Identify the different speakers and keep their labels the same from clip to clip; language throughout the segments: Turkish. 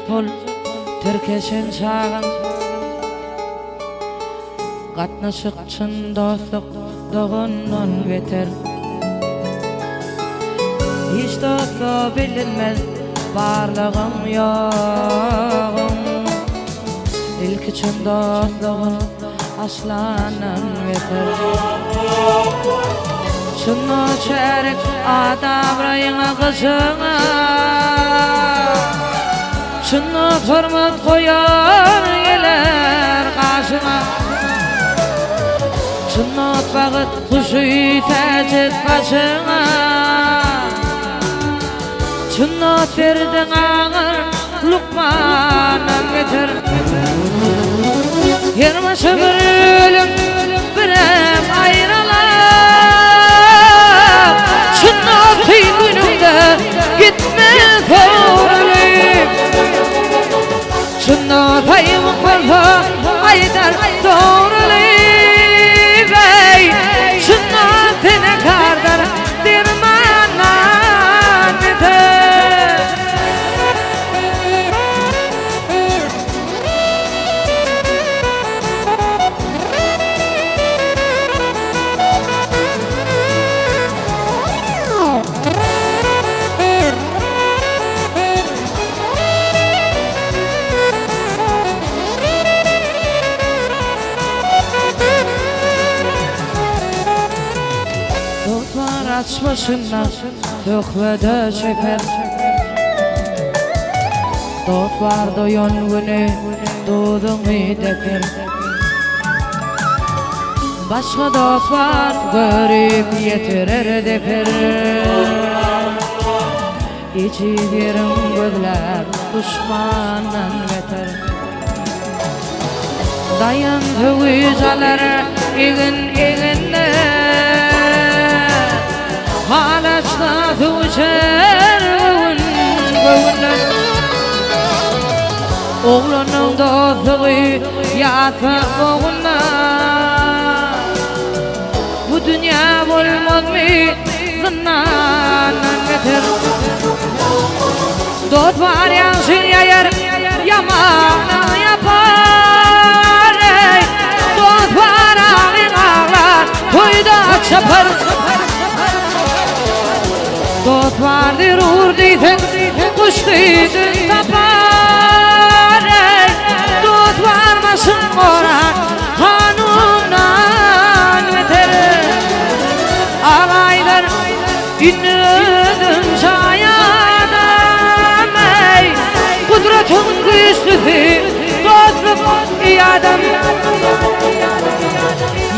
Speaker 1: pul terkeşen çağın gatnaşyk çyn dostluk dogundan beter. Hiç dostluğu bilinmez barlığım yoğum. İlk çyn dostluğun aslanın beter. Şunu çeyrek adam rayına kızına, şunu hürmet koyar gelir karşına. Şunu vakit kuşu tecet başına, şunu verdin ağır Lukman'ın beter. Yermaşı bir ölüm birem ayrılar, şunu tüy günümde gitme doğruluyum. Şunu tayım kalfa aydar doğruluyum. Şunu tene kardar dirmanan biter. Açmışından tökvede çeper. Dost var doyun günü doğdun deper. Başka dost var görüp yetirer deper. İçi derin gözler düşmandan beter. Dayan hüvizalar egin eginde, halaçta tüçer gövünden. Oğlanın dostluğu yatı oğluna, bu dünya olmaz mı zınnanan beter. Dost var yansın yayar, yamanı yapar. Dost var ağın ağlar, toyda çapar. Dost vardır uğur deysen, kuş deydin tapar. Dost varmasın oran, hanımdan beter. Ağaylar inledim şayanam. Kudretin güçlüsü, dostluk iyadam.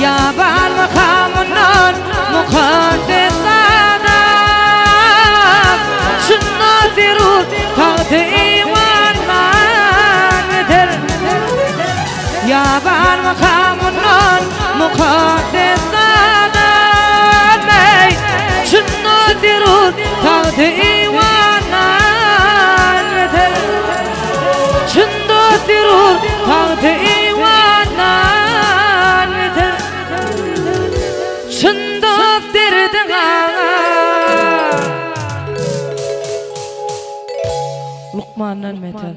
Speaker 1: Ya var makamından mukaddes tahtı imandan beter. Ya var makamından mukaddes adam. Şunna dirur tahtı imandan beter. Şunna dirur tahtı imandan beter. Şunna dirdin Lukman'ın metal.